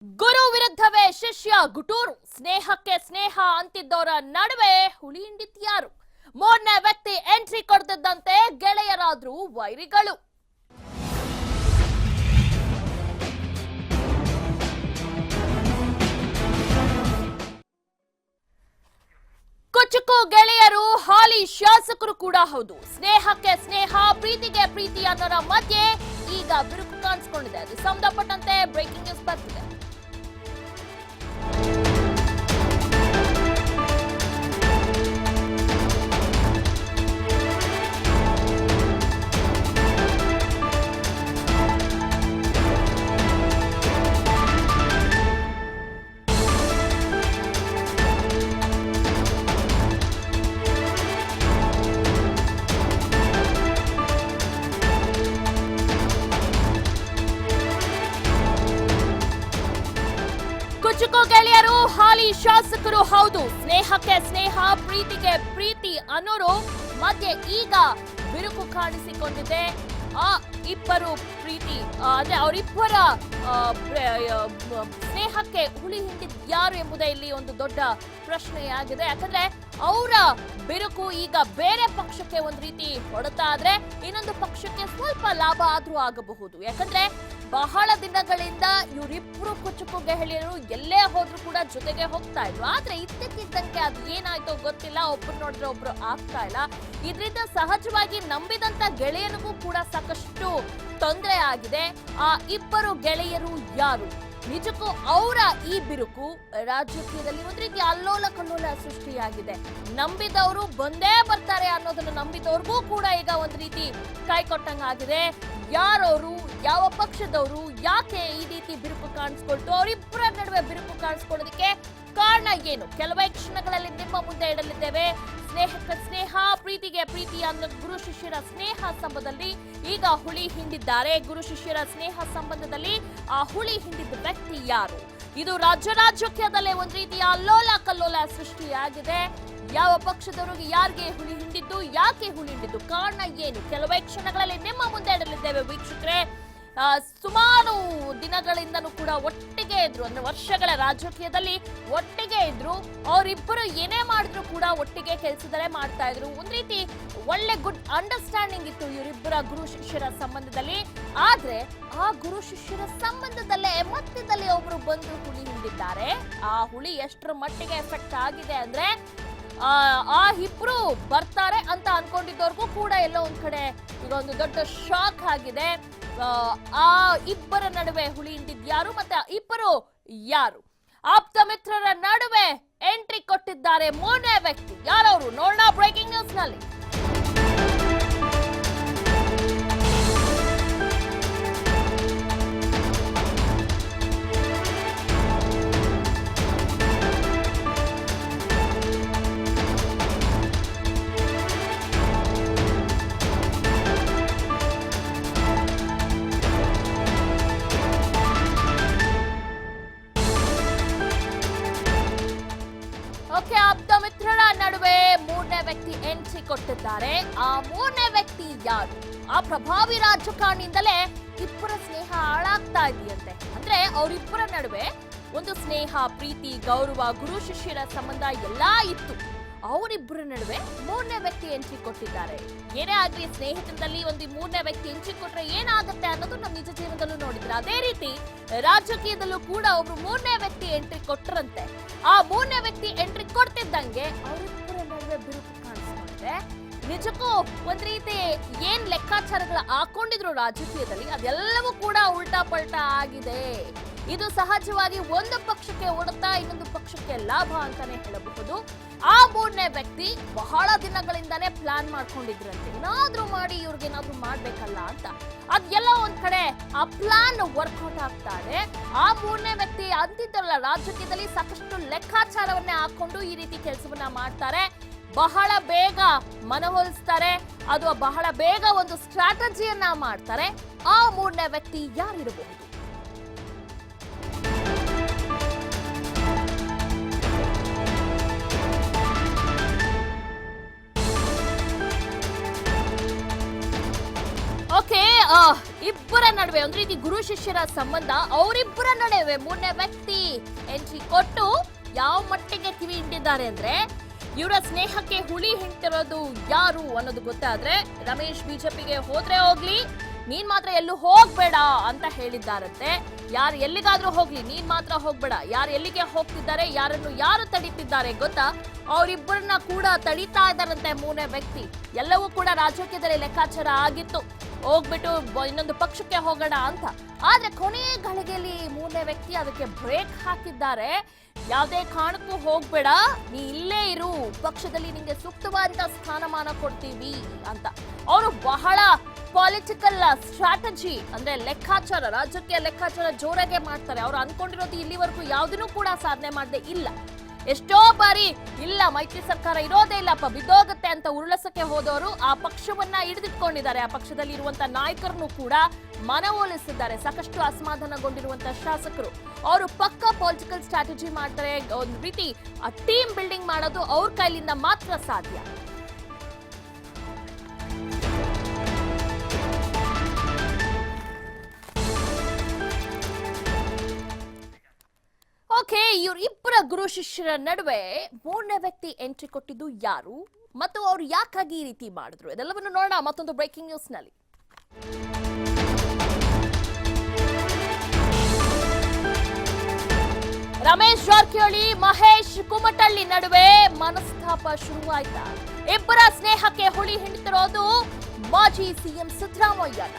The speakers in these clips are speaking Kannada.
ಗುರು ವಿರುದ್ಧವೇ ಶಿಷ್ಯ ಗುಟೂರು, ಸ್ನೇಹಕ್ಕೆ ಸ್ನೇಹ ಅಂತಿದ್ದವರ ನಡುವೆ ಹುಳಿ ಹಿಂಡಿದ್ಯಾರು? ಮೂರನೇ ವ್ಯಕ್ತಿ ಎಂಟ್ರಿ ಕೊಡ್ತಿದ್ದಂತೆ ಗೆಳೆಯರಾದ್ರು ವೈರಿಗಳು. ಕುಚುಕು ಗೆಳೆಯರು ಹಾಲಿ ಶಾಸಕರು ಕೂಡ ಹೌದು. ಸ್ನೇಹಕ್ಕೆ ಸ್ನೇಹ, ಪ್ರೀತಿಗೆ ಪ್ರೀತಿ ಅನ್ನೋರ ಮಧ್ಯೆ ಈಗ ಬಿರುಕು ಕಾಣಿಸಿಕೊಂಡಿದೆ. ಅದು ಸಂಬಂಧಪಟ್ಟಂತೆ ಬ್ರೇಕಿಂಗ್ ನ್ಯೂಸ್ ಬರ್ತಿದೆ. ಕುಚುಕು ಗೆಳೆಯರು ಹಾಲಿ ಶಾಸಕರು ಹೌದು. ಸ್ನೇಹಕ್ಕೆ ಸ್ನೇಹ, ಪ್ರೀತಿಗೆ ಪ್ರೀತಿ ಅನ್ನೋರು ಮಧ್ಯೆ ಈಗ ಬಿರುಕು ಕಾಣಿಸಿಕೊಂಡಿದೆ. ಆ ಇಬ್ಬರು ಪ್ರೀತಿ ಅಂದ್ರೆ ಅವರಿಬ್ಬರ ಸ್ನೇಹಕ್ಕೆ ಹುಳಿ ಹಿಂಡಿದ್ ಯಾರು ಎಂಬುದೇ ಇಲ್ಲಿ ಒಂದು ದೊಡ್ಡ ಪ್ರಶ್ನೆಯಾಗಿದೆ. ಯಾಕಂದ್ರೆ ಅವರ ಬಿರುಕು ಈಗ ಬೇರೆ ಪಕ್ಷಕ್ಕೆ ಒಂದ್ ರೀತಿ ಹೊಡೆತ ಆದ್ರೆ ಇನ್ನೊಂದು ಪಕ್ಷಕ್ಕೆ ಸ್ವಲ್ಪ ಲಾಭ ಆದ್ರೂ ಆಗಬಹುದು. ಯಾಕಂದ್ರೆ ಬಹಳ ದಿನಗಳಿಂದ ಇವರಿಬ್ರು ಕುಚುಕು ಗೆಳೆಯರು ಎಲ್ಲೇ ಹೋದ್ರು ಕೂಡ ಜೊತೆಗೆ ಹೋಗ್ತಾ ಇದ್ರು. ಆದ್ರೆ ಇದ್ದಕ್ಕಿದ್ದಂಗೆ ಅದು ಏನಾಯ್ತೋ ಗೊತ್ತಿಲ್ಲ, ಒಬ್ರು ನೋಡಿದ್ರೆ ಒಬ್ರು ಆಗ್ತಾ ಇಲ್ಲ. ಇದರಿಂದ ಸಹಜವಾಗಿ ನಂಬಿದಂತ ಗೆಳೆಯನಿಗೂ ಕೂಡ ಸಾಕಷ್ಟು ತೊಂದರೆ ಆಗಿದೆ. ಆ ಇಬ್ಬರು ಗೆಳೆಯರು ಯಾರು? ನಿಜಕ್ಕೂ ಅವರ ಈ ಬಿರುಕು ರಾಜಕೀಯದಲ್ಲಿ ಒಂದ್ ರೀತಿ ಅಲ್ಲೋಲ ಕಲ್ಲೋಲ ಸೃಷ್ಟಿಯಾಗಿದೆ. ನಂಬಿದವರು ಬಂದೇ ಬರ್ತಾರೆ ಅನ್ನೋದನ್ನು ನಂಬಿದವ್ರಿಗೂ ಕೂಡ ಈಗ ಒಂದ್ ರೀತಿ ಕೈ ಕೊಟ್ಟಂಗಾಗಿದೆ. ಯಾರವರು, ಯಾವ ಪಕ್ಷದವರು, ಯಾಕೆ ಈ ರೀತಿ ಬಿರುಕು ಕಾಣಿಸ್ಕೊಳ್ತು, ಅವರಿಬ್ಬರ ನಡುವೆ ಬಿರುಕು ಕಾಣಿಸ್ಕೊಳ್ಳೋದಕ್ಕೆ ಕಾರಣ ಏನು? ಕೆಲವೇ ಕ್ಷಣಗಳಲ್ಲಿ ನಿಮ್ಮ ಮುಂದೆ ಇಡಲಿದ್ದೇವೆ. ಸ್ನೇಹಕ್ಕೆ ಸ್ನೇಹ, ಪ್ರೀತಿಗೆ ಪ್ರೀತಿ ಅನ್ನೋ ಗುರು ಶಿಷ್ಯರ ಸ್ನೇಹ ಸಂಬಂಧದಲ್ಲಿ ಈಗ ಹುಳಿ ಹಿಂಡಿದ್ದಾರೆ. ಗುರು ಶಿಷ್ಯರ ಸ್ನೇಹ ಸಂಬಂಧದಲ್ಲಿ ಆ ಹುಳಿ ಹಿಂಡಿದ ವ್ಯಕ್ತಿ ಯಾರು? ಇದು ರಾಜಕೀಯದಲ್ಲೇ ಒಂದ್ ರೀತಿಯ ಅಲ್ಲೋಲ ಕಲ್ಲೋಲ ಸೃಷ್ಟಿಯಾಗಿದೆ. ಯಾವ ಪಕ್ಷದವರಿಗೆ ಯಾರಿಗೆ ಹುಳಿ ಹಿಂಡಿದ್ದು, ಯಾಕೆ ಹುಳಿ ಹಿಂಡಿದ್ದು, ಕಾರಣ ಏನು? ಕೆಲವೇ ಕ್ಷಣಗಳಲ್ಲಿ ನಿಮ್ಮ ಮುಂದೆ ಇಡಲಿದ್ದೇವೆ ವೀಕ್ಷಕರೇ. ಸುಮಾರು ದಿನಗಳಿಂದನೂ ಕೂಡ ಒಟ್ಟಿಗೆ ಇದ್ರು, ಅಂದ್ರೆ ವರ್ಷಗಳ ರಾಜಕೀಯದಲ್ಲಿ ಒಟ್ಟಿಗೆ ಇದ್ರು. ಅವರಿಬ್ಬರು ಏನೇ ಮಾಡಿದ್ರು ಕೂಡ ಒಟ್ಟಿಗೆ ಕೆಲಸದಲ್ಲೇ ಮಾಡ್ತಾ ಇದ್ರು. ಒಂದ್ ರೀತಿ ಒಳ್ಳೆ ಗುಡ್ ಅಂಡರ್ಸ್ಟ್ಯಾಂಡಿಂಗ್ ಇತ್ತು ಇವರಿಬ್ಬರ ಗುರು ಶಿಷ್ಯರ ಸಂಬಂಧದಲ್ಲಿ. ಆದ್ರೆ ಆ ಗುರು ಶಿಷ್ಯರ ಸಂಬಂಧದಲ್ಲೇ ಮಧ್ಯದಲ್ಲಿ ಒಬ್ರು ಬಂದು ಹುಳಿ ಹಿಂಡಿದ್ದಾರೆ. ಆ ಹುಳಿ ಎಷ್ಟರ ಮಟ್ಟಿಗೆ ಎಫೆಕ್ಟ್ ಆಗಿದೆ ಅಂದ್ರೆ ಆ ಇಬ್ರು ಬರ್ತಾರೆ ಅಂತ ಅನ್ಕೊಂಡಿದ್ದವ್ರಿಗೂ ಕೂಡ ಎಲ್ಲೋ ಒಂದ್ ಕಡೆ ಈಗ ಒಂದು ದೊಡ್ಡ ಶಾಕ್ ಆಗಿದೆ. ಆ ಇಬ್ಬರ ನಡುವೆ ಹುಳಿ ಹಿಂಡಿದ್ಯಾರು ಮತ್ತೆ ಆ ಇಬ್ಬರು ಯಾರು? ಆಪ್ತ ಮಿತ್ರರ ನಡುವೆ ಎಂಟ್ರಿ ಕೊಟ್ಟಿದ್ದಾರೆ ಮೂರನೇ ವ್ಯಕ್ತಿ. ಯಾರವರು ನೋಡೋಣ ಬ್ರೇಕಿಂಗ್ ನ್ಯೂಸ್ ನಲ್ಲಿ. ಆಪ್ತ ಮಿತ್ರರ ನಡುವೆ ಮೂರನೇ ವ್ಯಕ್ತಿ ಎಂಟ್ರಿ ಕೊಟ್ಟಿದ್ದಾರೆ. ಆ ಮೂರನೇ ವ್ಯಕ್ತಿ ಯಾರು? ಆ ಪ್ರಭಾವಿ ರಾಜಕಾರಣಿಯಿಂದಲೇ ಇಬ್ಬರ ಸ್ನೇಹ ಹಾಳಾಗ್ತಾ ಇದೆಯಂತೆ. ಅಂದ್ರೆ ಅವರಿಬ್ಬರ ನಡುವೆ ಒಂದು ಸ್ನೇಹ, ಪ್ರೀತಿ, ಗೌರವ, ಗುರು ಶಿಷ್ಯರ ಸಂಬಂಧ ಎಲ್ಲಾ ಇತ್ತು. ಅವರಿಬ್ಬರ ನಡುವೆ ಮೂರನೇ ವ್ಯಕ್ತಿ ಎಂಟ್ರಿ ಕೊಟ್ಟಿದ್ದಾರೆ. ಏನೇ ಆಗ್ಲಿ ಸ್ನೇಹಿತರಲ್ಲಿ ಒಂದು ಮೂರನೇ ವ್ಯಕ್ತಿ ಎಂಟ್ರಿ ಕೊಟ್ರೆ ಏನಾಗುತ್ತೆ ಅನ್ನೋದು ನಮ್ಮ ನಿಜ ಜೀವನದಲ್ಲೂ ನೋಡಿದ್ರೆ, ಅದೇ ರೀತಿ ರಾಜಕೀಯದಲ್ಲೂ ಕೂಡ ಒಬ್ರು ಮೂರನೇ ವ್ಯಕ್ತಿ ಎಂಟ್ರಿ ಕೊಟ್ಟರಂತೆ. ಆ ಮೂರನೇ ವ್ಯಕ್ತಿ ಎಂಟ್ರಿ ಕೊಡ್ತಿದ್ದಂಗೆ ಅವರಿಬ್ಬರ ನಡುವೆ ಬಿರುಕು ಕಾಣಿಸ್ಕೊಂಡಿದೆ. ನಿಜಕ್ಕೂ ಒಂದ್ ರೀತಿ ಏನ್ ಲೆಕ್ಕಾಚಾರಗಳ ಹಾಕೊಂಡಿದ್ರು ರಾಜಕೀಯದಲ್ಲಿ ಅದೆಲ್ಲವೂ ಕೂಡ ಉಲ್ಟಾ ಪಲ್ಟಾ ಆಗಿದೆ. ಇದು ಸಹಜವಾಗಿ ಒಂದು ಪಕ್ಷಕ್ಕೆ ಹೊಡೆತಾ, ಇನ್ನೊಂದು ಪಕ್ಷಕ್ಕೆ ಲಾಭ ಅಂತಾನೆ ಹೇಳಬಹುದು. ಆ ಮೂರನೇ ವ್ಯಕ್ತಿ ಬಹಳ ದಿನಗಳಿಂದಾನೇ ಪ್ಲಾನ್ ಮಾಡ್ಕೊಂಡಿದ್ರಂತೆ, ಏನಾದ್ರೂ ಮಾಡಿ ಇವ್ರಿಗೇನಾದ್ರೂ ಮಾಡ್ಬೇಕಲ್ಲ ಅಂತ. ಅದೆಲ್ಲ ಒಂದ್ ಕಡೆ ಆ ಪ್ಲಾನ್ ವರ್ಕೌಟ್ ಆಗ್ತಾ ಇದೆ. ಆ ಮೂರನೇ ವ್ಯಕ್ತಿ ಅಂತಿದ್ದರಲ್ಲ, ರಾಜಕೀಯದಲ್ಲಿ ಸಾಕಷ್ಟು ಲೆಕ್ಕಾಚಾರವನ್ನೇ ಹಾಕೊಂಡು ಈ ರೀತಿ ಕೆಲಸವನ್ನ ಮಾಡ್ತಾರೆ. ಬಹಳ ಬೇಗ ಮನವೊಲಿಸ್ತಾರೆ, ಅದು ಬಹಳ ಬೇಗ ಒಂದು ಸ್ಟ್ರಾಟಜಿಯನ್ನ ಮಾಡ್ತಾರೆ. ಆ ಮೂರನೇ ವ್ಯಕ್ತಿ ಯಾರಿರಬಹುದು? ಓಕೆ, ಇಬ್ಬರ ನಡುವೆ ಒಂದು ರೀತಿ ಗುರು ಶಿಷ್ಯರ ಸಂಬಂಧ, ಅವರಿಬ್ಬರ ನಡುವೆ ಮೂರನೇ ವ್ಯಕ್ತಿ ಎಂಟ್ರಿ ಕೊಟ್ಟು ಯಾವ ಮಟ್ಟಿಗೆ ಕಿವಿ ಹಿಂಡಿದ್ದಾರೆ ಅಂದ್ರೆ, ಇವರ ಸ್ನೇಹಕ್ಕೆ ಹುಳಿ ಹಿಂಟಿರೋದು ಯಾರು ಅನ್ನೋದು ಗೊತ್ತಾದ್ರೆ ರಮೇಶ್ ಬಿಜೆಪಿಗೆ ಹೋದ್ರೆ ಹೋಗ್ಲಿ, ನೀನ್ ಮಾತ್ರ ಎಲ್ಲೂ ಹೋಗ್ಬೇಡ ಅಂತ ಹೇಳಿದ್ದಾರಂತೆ. ಯಾರು ಎಲ್ಲಿಗಾದ್ರೂ ಹೋಗ್ಲಿ, ನೀನ್ ಮಾತ್ರ ಹೋಗ್ಬೇಡ. ಯಾರು ಎಲ್ಲಿಗೆ ಹೋಗ್ತಿದ್ದಾರೆ, ಯಾರನ್ನು ಯಾರು ತಡೀತಿದ್ದಾರೆ ಗೊತ್ತಾ? ಅವರಿಬ್ಬರನ್ನ ಕೂಡ ತಡೀತಾ ಇದ್ದಾರಂತೆ ಮೂರನೇ ವ್ಯಕ್ತಿ. ಎಲ್ಲವೂ ಕೂಡ ರಾಜಕೀಯದಲ್ಲಿ ಲೆಕ್ಕಾಚಾರ ಆಗಿತ್ತು, ಹೋಗ್ಬಿಟ್ಟು ಇನ್ನೊಂದು ಪಕ್ಷಕ್ಕೆ ಹೋಗೋಣ ಅಂತ. ಆದ್ರೆ ಕೊನೆ ಗಳಿಗೆಯಲ್ಲಿ ಮೂರನೇ ವ್ಯಕ್ತಿ ಅದಕ್ಕೆ ಬ್ರೇಕ್ ಹಾಕಿದ್ದಾರೆ. ಯಾವುದೇ ಕಾರಣಕ್ಕೂ ಹೋಗ್ಬೇಡ, ನೀ ಇಲ್ಲೇ ಇರು, ಪಕ್ಷದಲ್ಲಿ ನಿಂಗೆ ಸೂಕ್ತವಾದ ಸ್ಥಾನಮಾನ ಕೊಡ್ತೀವಿ ಅಂತ. ಅವರು ಬಹಳ ಪೊಲಿಟಿಕಲ್ ಸ್ಟ್ರಾಟಜಿ ಅಂದ್ರೆ ಲೆಕ್ಕಾಚಾರ, ರಾಜಕೀಯ ಲೆಕ್ಕಾಚಾರ ಜೋರಾಗೆ ಮಾಡ್ತಾರೆ. ಅವ್ರು ಅನ್ಕೊಂಡಿರೋದು ಇಲ್ಲಿವರೆಗೂ ಯಾವುದನ್ನು ಕೂಡ ಸಾಧನೆ ಮಾಡದೆ ಇಲ್ಲ. ಎಷ್ಟೋ ಬಾರಿ ಇಲ್ಲ ಮೈತ್ರಿ ಸರ್ಕಾರ ಇರೋದೇ ಇಲ್ಲಪ್ಪ, ಬಿದ್ದೋಗುತ್ತೆ ಅಂತ ಉರುಳಸಕ್ಕೆ ಹೋದವರು ಆ ಪಕ್ಷವನ್ನ ಹಿಡಿದಿಟ್ಕೊಂಡಿದ್ದಾರೆ. ಆ ಪಕ್ಷದಲ್ಲಿ ಇರುವಂತ ನಾಯಕರನ್ನು ಕೂಡ ಮನವೊಲಿಸಿದ್ದಾರೆ. ಸಾಕಷ್ಟು ಅಸಮಾಧಾನಗೊಂಡಿರುವಂತ ಶಾಸಕರು ಅವರು ಪಕ್ಕ ಪೊಲಿಟಿಕಲ್ ಸ್ಟ್ರಾಟಜಿ ಮಾಡ್ತಾರೆ. ಒಂದು ರೀತಿ ಆ ಟೀಮ್ ಬಿಲ್ಡಿಂಗ್ ಮಾಡೋದು ಅವ್ರ ಕೈಲಿಂದ ಮಾತ್ರ ಸಾಧ್ಯ. ಓಕೆ, ಇವರಿಬ್ಬರ ಗುರು ಶಿಷ್ಯರ ನಡುವೆ ಮೂರನೇ ವ್ಯಕ್ತಿ ಎಂಟ್ರಿ ಕೊಟ್ಟಿದ್ದು ಯಾರು ಮತ್ತು ಅವ್ರು ಯಾಕಾಗಿ ಈ ರೀತಿ ಮಾಡಿದ್ರು, ಇದೆಲ್ಲವನ್ನು ನೋಡೋಣ ಮತ್ತೊಂದು ಬ್ರೇಕಿಂಗ್ ನ್ಯೂಸ್ ನಲ್ಲಿ. ರಮೇಶ್ ಜಾರಕಿಹೊಳಿ ಮಹೇಶ್ ಕುಮಟಳ್ಳಿ ನಡುವೆ ಮನಸ್ತಾಪ ಶುರುವಾಯ್ತಾ? ಇಬ್ಬರ ಸ್ನೇಹಕ್ಕೆ ಹುಳಿ ಹಿಂಡ್ತಿರೋದು ಮಾಜಿ ಸಿಎಂ ಸಿದ್ದರಾಮಯ್ಯನ.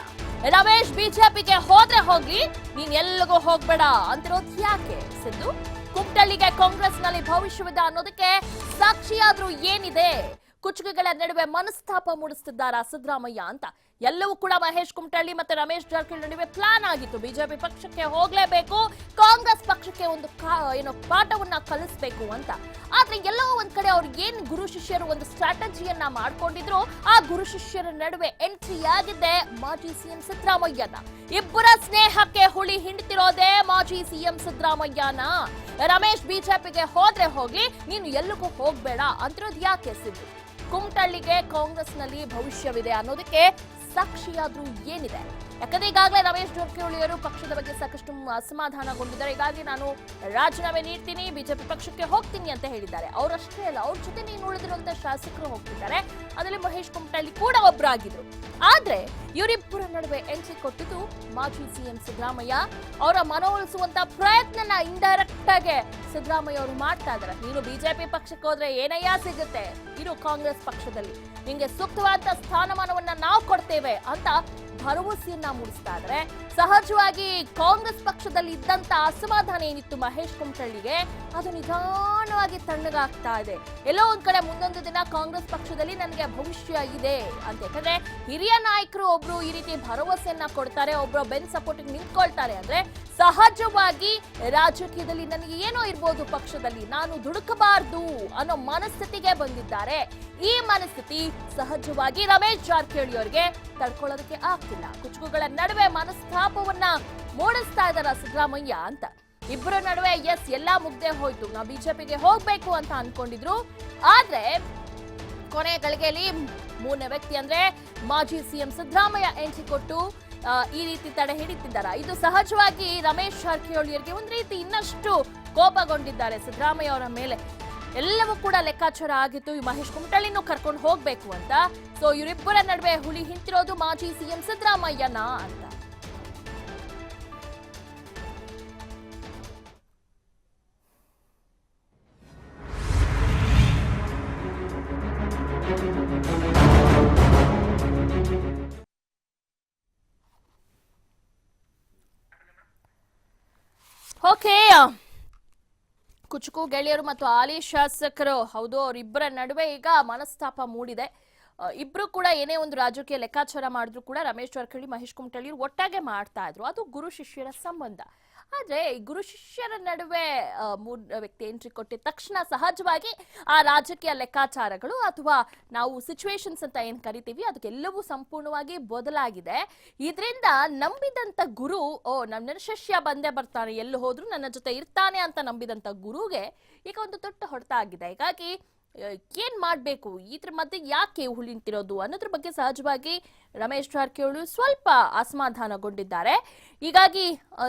ರಮೇಶ್ ಬಿಜೆಪಿಗೆ ಹೋದ್ರೆ ಹೋಗಿ, ನೀನ್ ಎಲ್ಲಿಗೂ ಹೋಗ್ಬೇಡ ಅಂತಿರೋದು ಯಾಕೆ? ಸಿದ್ದು ಕುಮಟಳ್ಳಿಗೆ ಕಾಂಗ್ರೆಸ್ ನಲ್ಲಿ ಭವಿಷ್ಯವಿದೆ ಅನ್ನೋದಕ್ಕೆ ಸಾಕ್ಷಿಯಾದ್ರೂ ಏನಿದೆ? ಕುಚುಕುಗಳ ನಡುವೆ ಮನಸ್ತಾಪ ಮೂಡಿಸುತ್ತಿದ್ದಾರಾ ಸಿದ್ದರಾಮಯ್ಯ ಅಂತ. ಎಲ್ಲವೂ ಕೂಡ ಮಹೇಶ್ ಕುಮಟಳ್ಳಿ ಮತ್ತೆ ರಮೇಶ್ ಜಾರಕಿಹೊಳಿ ನಡುವೆ ಪ್ಲಾನ್ ಆಗಿತ್ತು. ಬಿಜೆಪಿ ಪಕ್ಷಕ್ಕೆ ಹೋಗ್ಲೇಬೇಕು, ಕಾಂಗ್ರೆಸ್ ಪಕ್ಷಕ್ಕೆ ಒಂದು ಪಾಠವನ್ನ ಕಲಿಸ್ಬೇಕು ಅಂತ. ಆದ್ರೆ ಎಲ್ಲೋ ಒಂದ್ ಕಡೆ ಅವ್ರು ಏನ್ ಗುರು ಶಿಷ್ಯರು ಒಂದು ಸ್ಟ್ರಾಟಜಿಯನ್ನ ಮಾಡ್ಕೊಂಡಿದ್ರು, ಆ ಗುರು ಶಿಷ್ಯರ ನಡುವೆ ಎಂಟ್ರಿ ಆಗಿದೆ ಮಾಜಿ ಸಿಎಂ ಸಿದ್ದರಾಮಯ್ಯನ. ಇಬ್ಬರ ಸ್ನೇಹಕ್ಕೆ ಹುಳಿ ಹಿಂಡ್ತಿರೋದೇ ಮಾಜಿ ಸಿಎಂ ಸಿದ್ದರಾಮಯ್ಯನ. ರಮೇಶ್ ಬಿಜೆಪಿಗೆ ಹೋದ್ರೆ ಹೋಗಿ, ನೀನು ಎಲ್ಲಿಗೂ ಹೋಗ್ಬೇಡ ಅಂತಿರೋದು ಯಾಕೆ? ಸಿದ್ದು ಕುಮಟಳ್ಳಿಗೆ ಕಾಂಗ್ರೆಸ್ ನಲ್ಲಿ ಭವಿಷ್ಯವಿದೆ ಅನ್ನೋದಕ್ಕೆ ಸಾಕ್ಷಿಯಾದ್ರೂ ಏನಿದೆ? ಯಾಕಂದ್ರೆ ಈಗಾಗಲೇ ರಮೇಶ್ ಜಾರಕಿಹೊಳಿ ಅವರು ಪಕ್ಷದ ಬಗ್ಗೆ ಸಾಕಷ್ಟು ಅಸಮಾಧಾನಗೊಂಡಿದ್ದಾರೆ. ಹೀಗಾಗಿ ನಾನು ರಾಜೀನಾಮೆ ನೀಡ್ತೀನಿ, ಬಿಜೆಪಿ ಪಕ್ಷಕ್ಕೆ ಹೋಗ್ತೀನಿ ಅಂತ ಹೇಳಿದ್ದಾರೆ. ಅವರಷ್ಟೇ ಅಲ್ಲ, ಅವ್ರ ಜೊತೆ ನೀನು ಉಳಿದಿರುವಂತ ಶಾಸಕರು ಹೋಗ್ತಿದ್ದಾರೆ. ಅದರಲ್ಲಿ ಮಹೇಶ್ ಕುಮಟಳ್ಳಿ ಕೂಡ ಒಬ್ಬರಾಗಿದ್ರು. ಆದ್ರೆ ಇವರಿಬ್ಬರ ನಡುವೆ ಎಂಟ್ರಿ ಕೊಟ್ಟಿದ್ದು ಮಾಜಿ ಸಿಎಂ ಸಿದ್ದರಾಮಯ್ಯ. ಅವರ ಮನವೊಲಿಸುವಂತ ಪ್ರಯತ್ನನ ಇಂಡೈರೆಕ್ಟ್ ಆಗಿ ಸಿದ್ದರಾಮಯ್ಯ ಅವರು ಮಾಡ್ತಾ ಇದ್ದಾರೆ. ನೀನು ಬಿಜೆಪಿ ಪಕ್ಷಕ್ಕೆ ಹೋದ್ರೆ ಏನಯ್ಯ ಸಿಗುತ್ತೆ, ಇರು ಕಾಂಗ್ರೆಸ್ ಪಕ್ಷದಲ್ಲಿ, ನಿಂಗೆ ಸೂಕ್ತವಾದ ಸ್ಥಾನಮಾನವನ್ನ ನಾವು ಕೊಡ್ತೇವೆ ಅಂತ ಭರವಸೆಯನ್ನ ಮೂಡಿಸ್ತಾ ಇದ್ದಾರೆ. ಸಹಜವಾಗಿ ಕಾಂಗ್ರೆಸ್ ಪಕ್ಷದಲ್ಲಿ ಇದ್ದಂತ ಅಸಮಾಧಾನ ಏನಿತ್ತು ಮಹೇಶ್ ಕುಮಟಳ್ಳಿಗೆ, ಅದು ನಿಧಾನವಾಗಿ ತಣ್ಣಗಾಗ್ತಾ ಇದೆ. ಎಲ್ಲೋ ಒಂದ್ ಕಡೆ ಮುಂದೊಂದು ದಿನ ಕಾಂಗ್ರೆಸ್ ಪಕ್ಷದಲ್ಲಿ ನನಗೆ ಭವಿಷ್ಯ ಇದೆ ಅಂತ. ಯಾಕಂದ್ರೆ ಹಿರಿಯ ನಾಯಕರು ಒಬ್ರು ಈ ರೀತಿ ಭರವಸೆಯನ್ನ ಕೊಡ್ತಾರೆ, ಒಬ್ರು ಬೆನ್ ಸಪೋರ್ಟ್ ನಿಂತ್ಕೊಳ್ತಾರೆ ಅಂದ್ರೆ ಸಹಜವಾಗಿ ರಾಜಕೀಯದಲ್ಲಿ ನನಗೆ ಏನೋ ಇರ್ಬೋದು, ಪಕ್ಷದಲ್ಲಿ ನಾನು ದುಡುಕಬಾರ್ದು ಅನ್ನೋ ಮನಸ್ಥಿತಿಗೆ ಬಂದಿದ್ದಾರೆ. ಈ ಮನಸ್ಥಿತಿ ಸಹಜವಾಗಿ ರಮೇಶ್ ಜಾರಕಿಹೊಳಿ ಅವರಿಗೆ ತಡ್ಕೊಳ್ಳೋದಕ್ಕೆ ಆಗ್ತಿಲ್ಲ. ಕುಚುಕುಗಳ ನಡುವೆ ಮನಸ್ತಾಪವನ್ನ ಮೂಡಿಸ್ತಾ ಇದ್ದಾರ ಸಿದ್ದರಾಮಯ್ಯ ಅಂತ. ಇಬ್ಬರ ನಡುವೆ ಎಲ್ಲಾ ಮುಗ್ದೆ ಹೋಯ್ತು, ನಾವು ಬಿಜೆಪಿಗೆ ಹೋಗ್ಬೇಕು ಅಂತ ಅನ್ಕೊಂಡಿದ್ರು. ಆದ್ರೆ ಕೊನೆಯ ಗಳಿಗೆಯಲ್ಲಿ ಮೂರನೇ ವ್ಯಕ್ತಿ ಅಂದ್ರೆ ಮಾಜಿ ಸಿಎಂ ಸಿದ್ದರಾಮಯ್ಯ ಎಂಟ್ರಿ ಕೊಟ್ಟು ಈ ರೀತಿ ತಡೆ ಹಿಡಿತಿದ್ದಾರೆ. ಇದು ಸಹಜವಾಗಿ ರಮೇಶ್ ಜಾರಕಿಹೊಳಿ ಅವರಿಗೆ ಒಂದ್ ರೀತಿ ಇನ್ನಷ್ಟು ಕೋಪಗೊಂಡಿದ್ದಾರೆ ಸಿದ್ದರಾಮಯ್ಯ ಅವರ ಮೇಲೆ. ಎಲ್ಲವೂ ಕೂಡ ಲೆಕ್ಕಾಚಾರ ಆಗಿತ್ತು, ಈ ಮಹೇಶ್ ಕುಮಟಳ್ಳಿನೂ ಕರ್ಕೊಂಡು ಹೋಗ್ಬೇಕು ಅಂತ. ಸೊ ಇವರಿಬ್ಬರ ನಡುವೆ ಹುಳಿ ಹಿಂತಿರೋದು ಮಾಜಿ ಸಿಎಂ ಸಿದ್ದರಾಮಯ್ಯನ ಅಂತ. ಓಕೆ, ಕುಚುಕು ಗೆಳೆಯರು ಮತ್ತು ಹಾಲಿ ಶಾಸಕರು, ಹೌದು, ಅವರಿಬ್ಬರ ನಡುವೆ ಈಗ ಮನಸ್ತಾಪ ಮೂಡಿದೆ. ಇಬ್ರು ಕೂಡ ಏನೇ ಒಂದು ರಾಜಕೀಯ ಲೆಕ್ಕಾಚಾರ ಮಾಡಿದ್ರು ಕೂಡ ರಮೇಶ್ ಜಾರಕಿಹೊಳಿ ಮಹೇಶ್ ಕುಮಟಳ್ಳಿ ಒಟ್ಟಾಗೆ ಮಾಡ್ತಾ ಇದ್ರು. ಅದು ಗುರು ಶಿಷ್ಯರ ಸಂಬಂಧ. ಆದ್ರೆ ಗುರು ಶಿಷ್ಯರ ನಡುವೆ ಮೂರು ವ್ಯಕ್ತಿ ಎಂಟ್ರಿ ಕೊಟ್ಟಿದ ತಕ್ಷಣ ಸಹಜವಾಗಿ ಆ ರಾಜಕೀಯ ಲೆಕ್ಕಾಚಾರಗಳು ಅಥವಾ ನಾವು ಸಿಚುವೇಶನ್ಸ್ ಅಂತ ಏನ್ ಕರಿತೀವಿ ಅದಕ್ಕೆಲ್ಲವೂ ಸಂಪೂರ್ಣವಾಗಿ ಬದಲಾಗಿದೆ. ಇದರಿಂದ ನಂಬಿದಂತ ಗುರು, ನನ್ನ ಶಿಷ್ಯ ಬಂದೇ ಬರ್ತಾನೆ, ಎಲ್ಲಿ ಹೋದ್ರು ನನ್ನ ಜೊತೆ ಇರ್ತಾನೆ ಅಂತ ನಂಬಿದಂತ ಗುರುಗೆ ಈಗ ಒಂದು ದೊಡ್ಡ ಹೊಡೆತ ಆಗಿದೆ. ಹೀಗಾಗಿ ಏನ್ ಮಾಡ್ಬೇಕು, ಇದ್ರ ಮಧ್ಯೆ ಯಾಕೆ ಹುಳಿಂತಿರೋದು ಅನ್ನೋದ್ರ ಬಗ್ಗೆ ಸಹಜವಾಗಿ ರಮೇಶ್ ಜಾರಕಿಹೊಳಿ ಸ್ವಲ್ಪ ಅಸಮಾಧಾನಗೊಂಡಿದ್ದಾರೆ. ಹೀಗಾಗಿ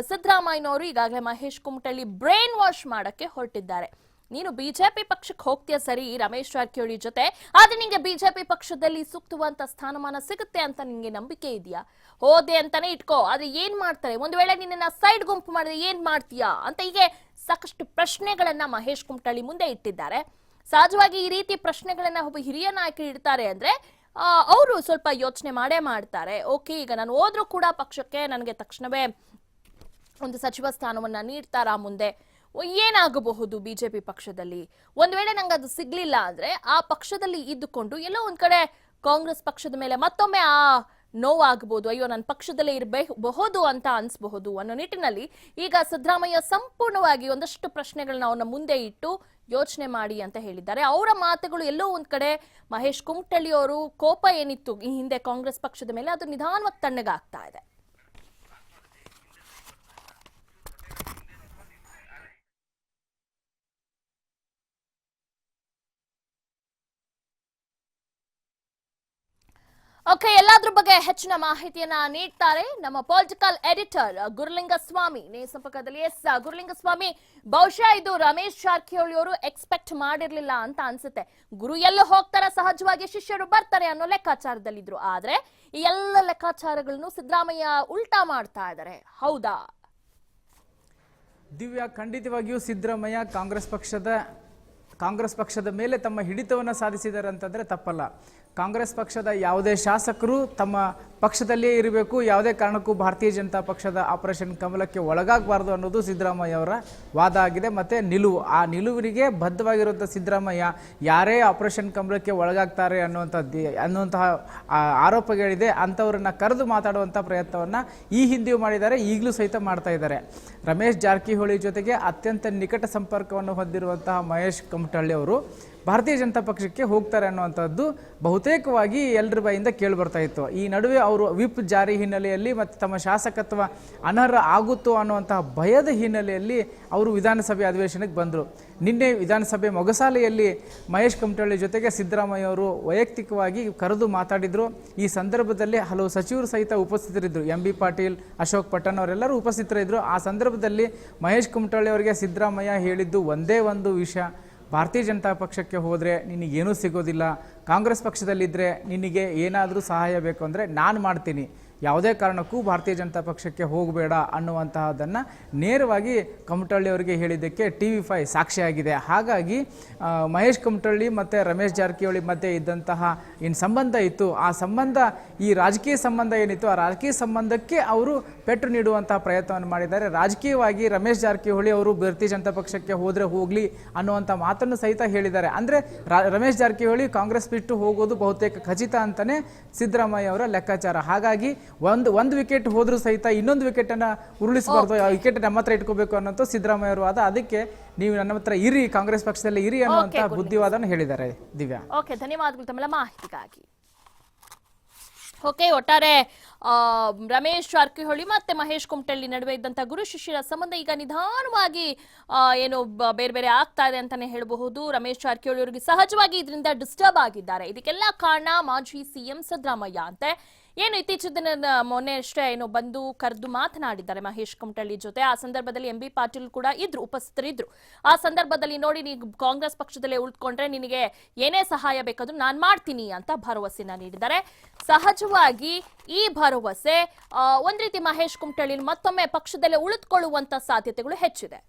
ಸಿದ್ದರಾಮಯ್ಯನವರು ಈಗಾಗಲೇ ಮಹೇಶ್ ಕುಮಟಳ್ಳಿ ಬ್ರೈನ್ ವಾಶ್ ಮಾಡಕ್ಕೆ ಹೊರಟಿದ್ದಾರೆ. ನೀನು ಬಿಜೆಪಿ ಪಕ್ಷಕ್ಕೆ ಹೋಗ್ತೀಯ ಸರಿ ರಮೇಶ್ ಜಾರಕಿಹೊಳಿ ಜೊತೆ, ಆದ್ರೆ ನಿಂಗೆ ಬಿಜೆಪಿ ಪಕ್ಷದಲ್ಲಿ ಸೂಕ್ತವಾದ ಸ್ಥಾನಮಾನ ಸಿಗುತ್ತೆ ಅಂತ ನಿಂಗೆ ನಂಬಿಕೆ ಇದೆಯಾ? ಹೋದೆ ಅಂತಾನೆ ಇಟ್ಕೋ, ಆದ್ರೆ ಏನ್ ಮಾಡ್ತಾರೆ, ಒಂದು ವೇಳೆ ನಿನ್ನ ಸೈಡ್ ಗುಂಪು ಮಾಡಿದ್ರೆ ಏನ್ ಮಾಡ್ತೀಯಾ ಅಂತ ಹೀಗೆ ಸಾಕಷ್ಟು ಪ್ರಶ್ನೆಗಳನ್ನ ಮಹೇಶ್ ಕುಮಟಳ್ಳಿ ಮುಂದೆ ಇಟ್ಟಿದ್ದಾರೆ. ಸಹಜವಾಗಿ ಈ ರೀತಿ ಪ್ರಶ್ನೆಗಳನ್ನ ಒಬ್ಬ ಹಿರಿಯ ನಾಯಕರು ಇಡ್ತಾರೆ ಅಂದ್ರೆ ಅವರು ಸ್ವಲ್ಪ ಯೋಚನೆ ಮಾಡೇ ಮಾಡ್ತಾರೆ. ಓಕೆ, ಈಗ ನಾನು ಹೋದ್ರೂ ಕೂಡ ಪಕ್ಷಕ್ಕೆ ನನಗೆ ತಕ್ಷಣವೇ ಒಂದು ಸಚಿವ ಸ್ಥಾನವನ್ನ ನೀಡ್ತಾರಾ, ಮುಂದೆ ಏನಾಗಬಹುದು ಬಿಜೆಪಿ ಪಕ್ಷದಲ್ಲಿ, ಒಂದ್ ವೇಳೆ ನಂಗೆ ಅದು ಸಿಗ್ಲಿಲ್ಲ ಅಂದ್ರೆ ಆ ಪಕ್ಷದಲ್ಲಿ ಇದ್ದುಕೊಂಡು ಎಲ್ಲೋ ಒಂದ್ ಕಡೆ ಕಾಂಗ್ರೆಸ್ ಪಕ್ಷದ ಮೇಲೆ ಮತ್ತೊಮ್ಮೆ ಆ ನೋವಾಗಬಹುದು, ಅಯ್ಯೋ ನನ್ನ ಪಕ್ಷದಲ್ಲೇ ಇರಬಹುದು ಅಂತ ಅನ್ಸಬಹುದು ಅನ್ನೋ ನಿಟ್ಟಿನಲ್ಲಿ ಈಗ ಸಿದ್ದರಾಮಯ್ಯ ಸಂಪೂರ್ಣವಾಗಿ ಒಂದಷ್ಟು ಪ್ರಶ್ನೆಗಳನ್ನ ಅವನ ಮುಂದೆ ಇಟ್ಟು ಯೋಚನೆ ಮಾಡಿ ಅಂತ ಹೇಳಿದ್ದಾರೆ. ಅವರ ಮಾತುಗಳು ಎಲ್ಲೋ ಒಂದ್ ಕಡೆ ಮಹೇಶ್ ಕುಮಟಳ್ಳಿ ಅವರು ಕೋಪ ಏನಿತ್ತು ಈ ಹಿಂದೆ ಕಾಂಗ್ರೆಸ್ ಪಕ್ಷದ ಮೇಲೆ ಅದು ನಿಧಾನವಾಗಿ ತಣ್ಣಗಾಗ್ತಾ ಇದೆ. ಓಕೆ, ಎಲ್ಲಾದ್ರ ಬಗ್ಗೆ ಹೆಚ್ಚಿನ ಮಾಹಿತಿಯನ್ನ ನೀಡ್ತಾರೆ ನಮ್ಮ ಪೊಲಿಟಿಕಲ್ ಎಡಿಟರ್ ಗುರುಲಿಂಗಸ್ವಾಮಿ ಸಂಪರ್ಕದಲ್ಲಿ. ಎಸ್ ಗುರುಲಿಂಗಸ್ವಾಮಿ, ಬಹುಶಃ ಇದು ರಮೇಶ್ ಜಾರಕಿಹೊಳಿ ಅವರು ಎಕ್ಸ್ಪೆಕ್ಟ್ ಮಾಡಿರ್ಲಿಲ್ಲ ಅಂತ ಅನ್ಸುತ್ತೆ. ಗುರು ಎಲ್ಲ ಹೋಗ್ತಾರೆ, ಸಹಜವಾಗಿ ಶಿಷ್ಯರು ಬರ್ತಾರೆ ಅನ್ನೋ ಲೆಕ್ಕಾಚಾರದಲ್ಲಿದ್ರು. ಆದ್ರೆ ಈ ಎಲ್ಲ ಲೆಕ್ಕಾಚಾರಗಳನ್ನು ಸಿದ್ದರಾಮಯ್ಯ ಉಲ್ಟಾ ಮಾಡ್ತಾ ಇದ್ದಾರೆ, ಹೌದಾ? ದಿವ್ಯಾ, ಖಂಡಿತವಾಗಿಯೂ ಸಿದ್ದರಾಮಯ್ಯ ಕಾಂಗ್ರೆಸ್ ಪಕ್ಷದ ಮೇಲೆ ತಮ್ಮ ಹಿಡಿತವನ್ನು ಸಾಧಿಸಿದ್ದಾರೆ ಅಂತಂದ್ರೆ ತಪ್ಪಲ್ಲ. ಕಾಂಗ್ರೆಸ್ ಪಕ್ಷದ ಯಾವುದೇ ಶಾಸಕರು ತಮ್ಮ ಪಕ್ಷದಲ್ಲಿಯೇ ಇರಬೇಕು, ಯಾವುದೇ ಕಾರಣಕ್ಕೂ ಭಾರತೀಯ ಜನತಾ ಪಕ್ಷದ ಆಪರೇಷನ್ ಕಮಲಕ್ಕೆ ಒಳಗಾಗಬಾರ್ದು ಅನ್ನೋದು ಸಿದ್ದರಾಮಯ್ಯ ಅವರ ವಾದ ಆಗಿದೆ, ಮತ್ತು ನಿಲುವು. ಆ ನಿಲುವಿಗೆ ಬದ್ಧವಾಗಿರುವಂಥ ಸಿದ್ದರಾಮಯ್ಯ ಯಾರೇ ಆಪರೇಷನ್ ಕಮಲಕ್ಕೆ ಒಳಗಾಗ್ತಾರೆ ಅನ್ನುವಂತಹ ಆರೋಪಗಳಿದೆ, ಅಂಥವ್ರನ್ನ ಕರೆದು ಮಾತಾಡುವಂಥ ಪ್ರಯತ್ನವನ್ನು ಈ ಹಿಂದೆಯೂ ಮಾಡಿದ್ದಾರೆ, ಈಗಲೂ ಸಹಿತ ಮಾಡ್ತಾ ಇದ್ದಾರೆ. ರಮೇಶ್ ಜಾರಕಿಹೊಳಿ ಜೊತೆಗೆ ಅತ್ಯಂತ ನಿಕಟ ಸಂಪರ್ಕವನ್ನು ಹೊಂದಿರುವಂತಹ ಮಹೇಶ್ ಕುಮಟಳ್ಳಿ ಅವರು ಭಾರತೀಯ ಜನತಾ ಪಕ್ಷಕ್ಕೆ ಹೋಗ್ತಾರೆ ಅನ್ನುವಂಥದ್ದು ಬಹುತೇಕವಾಗಿ ಎಲ್ಲರ ಬಾಯಿಂದ ಕೇಳಿಬರ್ತಾ ಇತ್ತು. ಈ ನಡುವೆ ಅವರು ವಿಪ್ ಜಾರಿ ಹಿನ್ನೆಲೆಯಲ್ಲಿ ಮತ್ತು ತಮ್ಮ ಶಾಸಕತ್ವ ಅನರ್ಹ ಆಗುತ್ತೋ ಅನ್ನುವಂತಹ ಭಯದ ಹಿನ್ನೆಲೆಯಲ್ಲಿ ಅವರು ವಿಧಾನಸಭೆ ಅಧಿವೇಶನಕ್ಕೆ ಬಂದರು. ನಿನ್ನೆ ವಿಧಾನಸಭೆ ಮೊಗಸಾಲೆಯಲ್ಲಿ ಮಹೇಶ್ ಕುಮಟಳ್ಳಿ ಜೊತೆಗೆ ಸಿದ್ದರಾಮಯ್ಯ ಅವರು ವೈಯಕ್ತಿಕವಾಗಿ ಕರೆದು ಮಾತಾಡಿದರು. ಈ ಸಂದರ್ಭದಲ್ಲಿ ಹಲವು ಸಚಿವರು ಸಹಿತ ಉಪಸ್ಥಿತರಿದ್ದರು. MB ಪಾಟೀಲ್, ಅಶೋಕ್ ಪಟ್ಟಣ್ ಅವರೆಲ್ಲರೂ ಉಪಸ್ಥಿತರಿದ್ದರು. ಆ ಸಂದರ್ಭದಲ್ಲಿ ಮಹೇಶ್ ಕುಮಟಳ್ಳಿ ಅವರಿಗೆ ಸಿದ್ದರಾಮಯ್ಯ ಹೇಳಿದ್ದು ಒಂದೇ ಒಂದು ವಿಷಯ: ಭಾರತೀಯ ಜನತಾ ಪಕ್ಷಕ್ಕೆ ಹೋದರೆ ನಿನಗೇನೂ ಸಿಗೋದಿಲ್ಲ, ಕಾಂಗ್ರೆಸ್ ಪಕ್ಷದಲ್ಲಿದ್ದರೆ ನಿನಗೆ ಏನಾದರೂ ಸಹಾಯ ಬೇಕು ಅಂದರೆ ನಾನು ಮಾಡ್ತೀನಿ, ಯಾವುದೇ ಕಾರಣಕ್ಕೂ ಭಾರತೀಯ ಜನತಾ ಪಕ್ಷಕ್ಕೆ ಹೋಗಬೇಡ ಅನ್ನುವಂತಹದನ್ನು ನೇರವಾಗಿ ಕುಮಟಳ್ಳಿ ಅವರಿಗೆ ಹೇಳಿದ್ದಕ್ಕೆ TV5 ಸಾಕ್ಷಿಯಾಗಿದೆ. ಹಾಗಾಗಿ ಮಹೇಶ್ ಕುಮಟಳ್ಳಿ ಮತ್ತು ರಮೇಶ್ ಜಾರಕಿಹೊಳಿ ಮಧ್ಯೆ ಇದ್ದಂತಹ ಏನು ಸಂಬಂಧ ಇತ್ತು, ಆ ಸಂಬಂಧ, ಈ ರಾಜಕೀಯ ಸಂಬಂಧ ಏನಿತ್ತು, ಆ ರಾಜಕೀಯ ಸಂಬಂಧಕ್ಕೆ ಅವರು ಪೆಟ್ಟು ನೀಡುವಂತಹ ಪ್ರಯತ್ನವನ್ನು ಮಾಡಿದ್ದಾರೆ. ರಾಜಕೀಯವಾಗಿ ರಮೇಶ್ ಜಾರಕಿಹೊಳಿ ಅವರು ಭಾರತೀಯ ಜನತಾ ಪಕ್ಷಕ್ಕೆ ಹೋದರೆ ಹೋಗಲಿ ಅನ್ನುವಂಥ ಮಾತನ್ನು ಸಹಿತ ಹೇಳಿದ್ದಾರೆ. ಅಂದರೆ ರಮೇಶ್ ಜಾರಕಿಹೊಳಿ ಕಾಂಗ್ರೆಸ್ ಬಿಟ್ಟು ಹೋಗೋದು ಬಹುತೇಕ ಖಚಿತ ಅಂತಲೇ ಸಿದ್ದರಾಮಯ್ಯ ಅವರ ಲೆಕ್ಕಾಚಾರ. ಹಾಗಾಗಿ ಒಂದು ವಿಕೆಟ್ ಹೋದ್ರೂ ಸಹಿತ ಇನ್ನೊಂದು ವಿಕೆಟನ್ನು ಉರುಳಿಸಬಾರ್ದು, ಆ ವಿಕೆಟ್ ನಮ್ಮ ಹತ್ರ ಇಟ್ಕೋಬೇಕು ಅನ್ನೋದು ಸಿದ್ದರಾಮಯ್ಯ ಅವರು ವಾದ. ಅದಕ್ಕೆ ನೀವು ನನ್ನ ಹತ್ರ ಇರಿ, ಕಾಂಗ್ರೆಸ್ ಪಕ್ಷದಲ್ಲಿ ಇರಿ ಅನ್ನುವಂಥ ಬುದ್ಧಿವಾದನ ಹೇಳಿದ್ದಾರೆ. ದಿವ್ಯಾ, ಓಕೆ, ಧನ್ಯವಾದಗಳು ತಮ್ಮೆಲ್ಲ ಮಾಹಿತಿಗಾಗಿ. ಓಕೆ, ಒಟ್ಟಾರೆ ರಮೇಶ್ ಜಾರಕಿಹೊಳಿ ಮತ್ತೆ ಮಹೇಶ್ ಕುಮಟಳ್ಳಿ ನಡುವೆ ಇದ್ದಂತ ಗುರು ಶಿಷ್ಯರ ಸಂಬಂಧ ಈಗ ನಿಧಾನವಾಗಿ ಏನು ಬೇರೆ ಬೇರೆ ಆಗ್ತಾ ಇದೆ ಅಂತಾನೆ ಹೇಳಬಹುದು. ರಮೇಶ್ ಜಾರಕಿಹೊಳಿ ಅವರಿಗೆ ಸಹಜವಾಗಿ ಇದರಿಂದ ಡಿಸ್ಟರ್ಬ್ ಆಗಿದ್ದಾರೆ. ಇದಕ್ಕೆಲ್ಲ ಕಾರಣ ಮಾಜಿ CM ಸಿದ್ದರಾಮಯ್ಯ ಅಂತೆ. ಏನು ಇತ್ತೀಚಿನ ದಿನ ಮೊನ್ನೆ ಅಷ್ಟೇ ಏನು ಬಂದು ಕರೆದು ಮಾತನಾಡಿದ್ದಾರೆ ಮಹೇಶ್ ಕುಮಟಳ್ಳಿ ಜೊತೆ. ಆ ಸಂದರ್ಭದಲ್ಲಿ MB ಪಾಟೀಲ್ ಕೂಡ ಉಪಸ್ಥಿತರಿದ್ರು. ಆ ಸಂದರ್ಭದಲ್ಲಿ ನೋಡಿ, ನೀವು ಕಾಂಗ್ರೆಸ್ ಪಕ್ಷದಲ್ಲೇ ಉಳಿದುಕೊಂಡ್ರೆ ನಿನಗೆ ಏನೇ ಸಹಾಯ ಬೇಕಾದ್ರೂ ನಾನು ಮಾಡ್ತೀನಿ ಅಂತ ಭರವಸೆನ ನೀಡಿದ್ದಾರೆ. ಸಹಜವಾಗಿ ಈ ಭರವಸೆ ಒಂದ್ ರೀತಿ ಮಹೇಶ್ ಕುಮಟಳ್ಳಿ ಮತ್ತೊಮ್ಮೆ ಪಕ್ಷದಲ್ಲೇ ಉಳಿದುಕೊಳ್ಳುವಂತ ಸಾಧ್ಯತೆಗಳು ಹೆಚ್ಚಿದೆ.